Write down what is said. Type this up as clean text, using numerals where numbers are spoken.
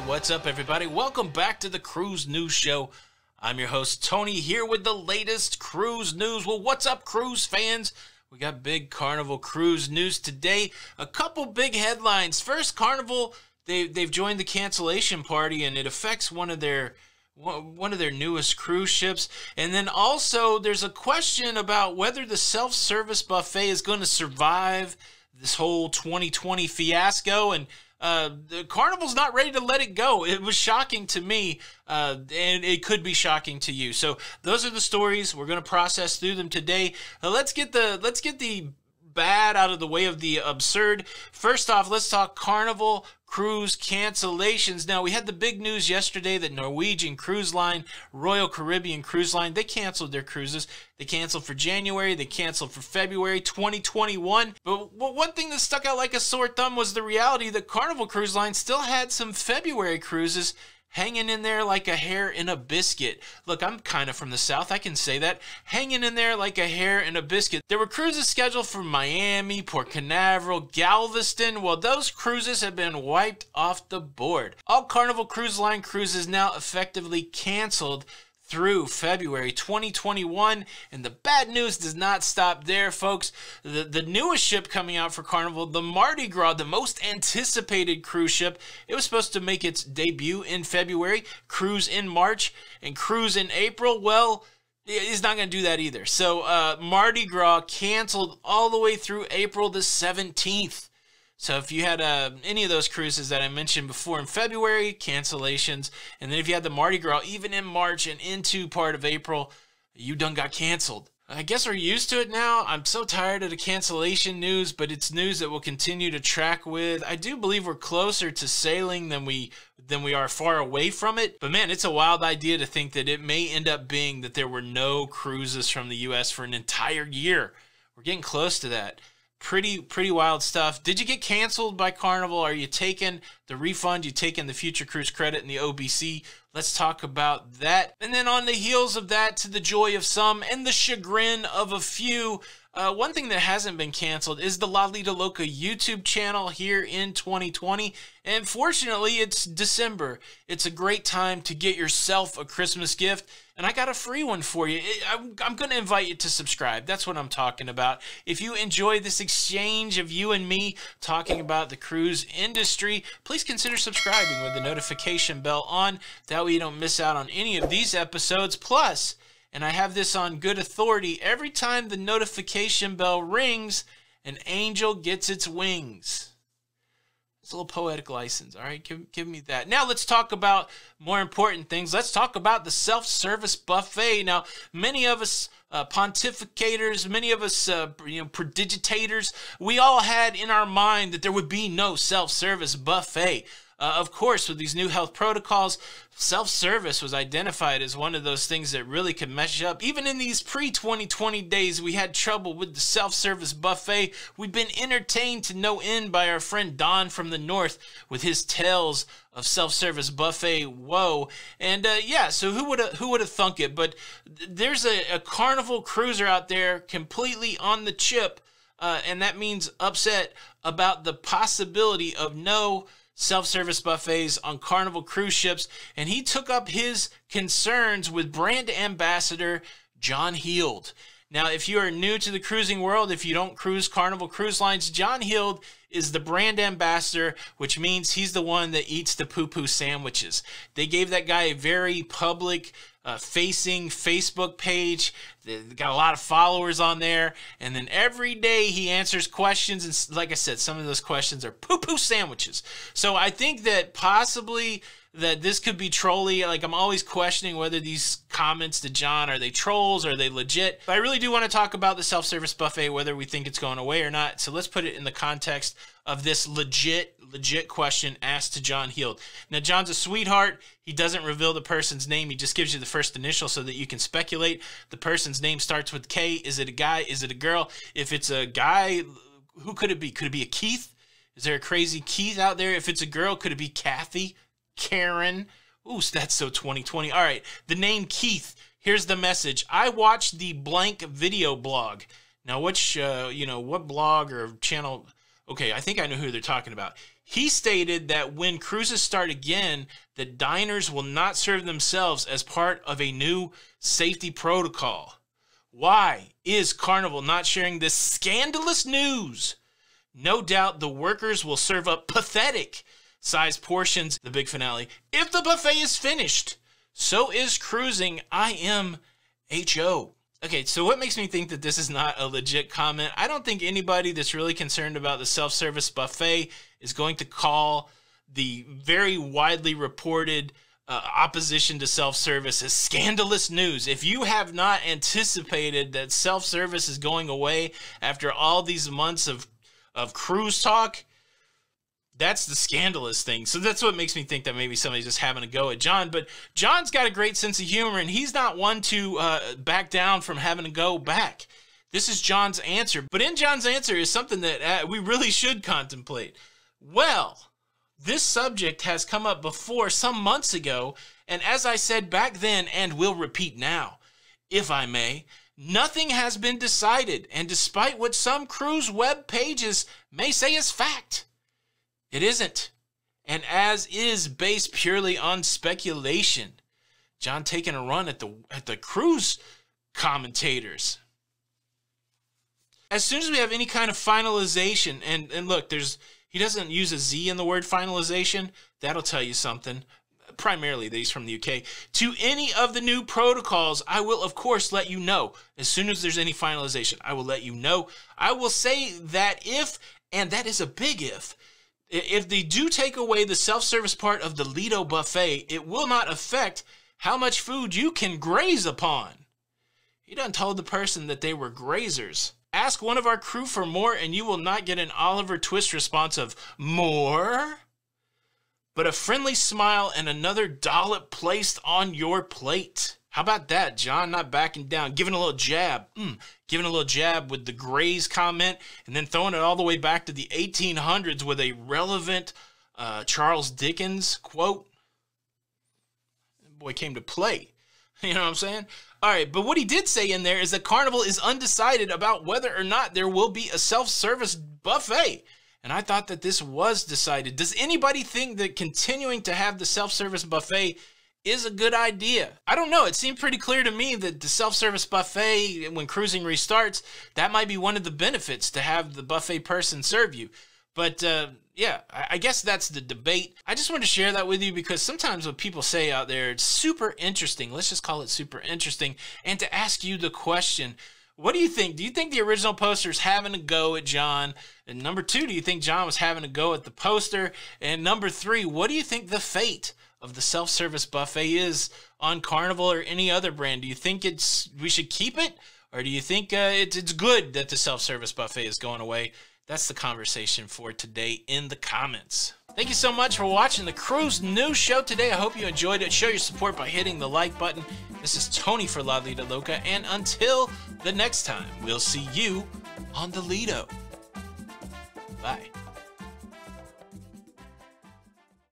what's up everybody? Welcome back to the Cruise News Show. I'm your host Tony here with the latest cruise news. Well, what's up cruise fans? We got big Carnival Cruise news today. A couple big headlines. First, Carnival, they've joined the cancellation party and it affects one of their newest cruise ships. And then also there's a question about whether the self-service buffet is going to survive this whole 2020 fiasco, and the Carnival's not ready to let it go. It was shocking to me, and it could be shocking to you. So those are the stories. We're going to process through them today. Let's get the bad out of the way of the absurd. First off, let's talk Carnival Cruise cancellations. Now, we had the big news yesterday that Norwegian Cruise Line, Royal Caribbean Cruise Line, they canceled their cruises. They canceled for January, they canceled for February 2021. But one thing that stuck out like a sore thumb was the reality that Carnival Cruise Line still had some February cruises hanging in there like a hair in a biscuit. Look, I'm kind of from the South, I can say that. Hanging in there like a hair in a biscuit. There were cruises scheduled for Miami, Port Canaveral, Galveston. Well, those cruises have been wiped off the board. All Carnival Cruise Line cruises now effectively canceled through February 2021, and the bad news does not stop there, folks. The newest ship coming out for Carnival, the Mardi Gras, the most anticipated cruise ship, it was supposed to make its debut in February, cruise in March, and cruise in April. Well, it's not going to do that either. So Mardi Gras canceled all the way through April the 17th. So if you had any of those cruises that I mentioned before in February, cancellations, and then if you had the Mardi Gras even in March and into part of April, you done got canceled. I guess we're used to it now. I'm so tired of the cancellation news, but it's news that we'll continue to track with. I do believe we're closer to sailing than we are far away from it. But man, it's a wild idea to think that it may end up being that there were no cruises from the U.S. for an entire year. We're getting close to that. Pretty wild stuff. Did you get canceled by Carnival? Are you taking the refund? You taking the future cruise credit and the OBC? Let's talk about that. And then on the heels of that, to the joy of some and the chagrin of a few, one thing that hasn't been canceled is the Lido Loca YouTube channel here in 2020. And fortunately, it's December. It's a great time to get yourself a Christmas gift. And I got a free one for you. I'm going to invite you to subscribe. That's what I'm talking about. If you enjoy this exchange of you and me talking about the cruise industry, please consider subscribing with the notification bell on. That way you don't miss out on any of these episodes. Plus, and I have this on good authority, every time the notification bell rings, an angel gets its wings. It's a little poetic license, all right? Give me that. Now let's talk about more important things. Let's talk about the self-service buffet. Now, many of us pontificators, many of us prodigitators, we all had in our mind that there would be no self-service buffet. Of course, with these new health protocols, self-service was identified as one of those things that really could mess up. Even in these pre-2020 days, we had trouble with the self-service buffet. We've been entertained to no end by our friend Don from the North with his tales of self-service buffet woe. And yeah, so who would have thunk it? But there's a Carnival cruiser out there completely on the chip, and that means upset about the possibility of no self-service buffets on Carnival cruise ships, and he took up his concerns with brand ambassador John Heald. Now, if you are new to the cruising world, if you don't cruise Carnival Cruise Lines, John Heald is the brand ambassador, which means he's the one that eats the poo-poo sandwiches. They gave that guy a very public facing Facebook page. They got a lot of followers on there, and then every day he answers questions, and like I said, some of those questions are poo-poo sandwiches. So I think that possibly that this could be trolly. Like, I'm always questioning whether these comments to John, are they trolls, are they legit? But I really do want to talk about the self-service buffet, whether we think it's going away or not. So let's put it in the context of this legit question asked to John Heald. Now, John's a sweetheart. He doesn't reveal the person's name. He just gives you the first initial so that you can speculate. The person's name starts with K. Is it a guy? Is it a girl? If it's a guy, who could it be? Could it be a Keith? Is there a crazy Keith out there? If it's a girl, could it be Kathy? Karen? Ooh, that's so 2020. All right, the name Keith. Here's the message. I watched the blank video blog. Now, which, what blog or channel? Okay, I think I know who they're talking about. He stated that when cruises start again, the diners will not serve themselves as part of a new safety protocol. Why is Carnival not sharing this scandalous news? No doubt the workers will serve up pathetic sized portions, the big finale, if the buffet is finished. So is cruising. IMHO. Okay, so what makes me think that this is not a legit comment? I don't think anybody that's really concerned about the self-service buffet is going to call the very widely reported opposition to self-service as scandalous news. If you have not anticipated that self-service is going away after all these months of cruise talk, that's the scandalous thing. So that's what makes me think that maybe somebody's just having a go at John. But John's got a great sense of humor, and he's not one to back down from having a go back. This is John's answer. But in John's answer is something that we really should contemplate. Well, this subject has come up before some months ago, and as I said back then, and will repeat now, if I may, nothing has been decided, and despite what some cruise web pages may say is fact, it isn't, and as is based purely on speculation. John taking a run at the cruise commentators. As soon as we have any kind of finalization, and look, he doesn't use a Z in the word finalization, that'll tell you something. Primarily, these from the UK. To any of the new protocols, I will, of course, let you know. As soon as there's any finalization, I will let you know. I will say that if, and that is a big if they do take away the self-service part of the Lido buffet, it will not affect how much food you can graze upon. He done told the person that they were grazers. Ask one of our crew for more and you will not get an Oliver Twist response of more, but a friendly smile and another dollop placed on your plate. How about that, John? Not backing down, giving a little jab. Giving a little jab with the graze comment and then throwing it all the way back to the 1800s with a relevant Charles Dickens quote. Boy came to play. You know what I'm saying? All right, but what he did say in there is that Carnival is undecided about whether or not there will be a self-service buffet. And I thought that this was decided. Does anybody think that continuing to have the self-service buffet is a good idea? I don't know. It seemed pretty clear to me that the self-service buffet, when cruising restarts, that might be one of the benefits to have the buffet person serve you. But yeah, I guess that's the debate. I just wanted to share that with you because sometimes what people say out there, it's super interesting. Let's just call it super interesting. And to ask you the question, what do you think? Do you think the original poster is having a go at John? And number two, do you think John was having a go at the poster? And number three, what do you think the fate of the self-service buffet is on Carnival or any other brand? Do you think we should keep it? Or do you think it's good that the self-service buffet is going away? That's the conversation for today in the comments. Thank you so much for watching the Cruise News Show today. I hope you enjoyed it. Show your support by hitting the like button. This is Tony for Lido Loca, and until the next time, we'll see you on the Lido. Bye.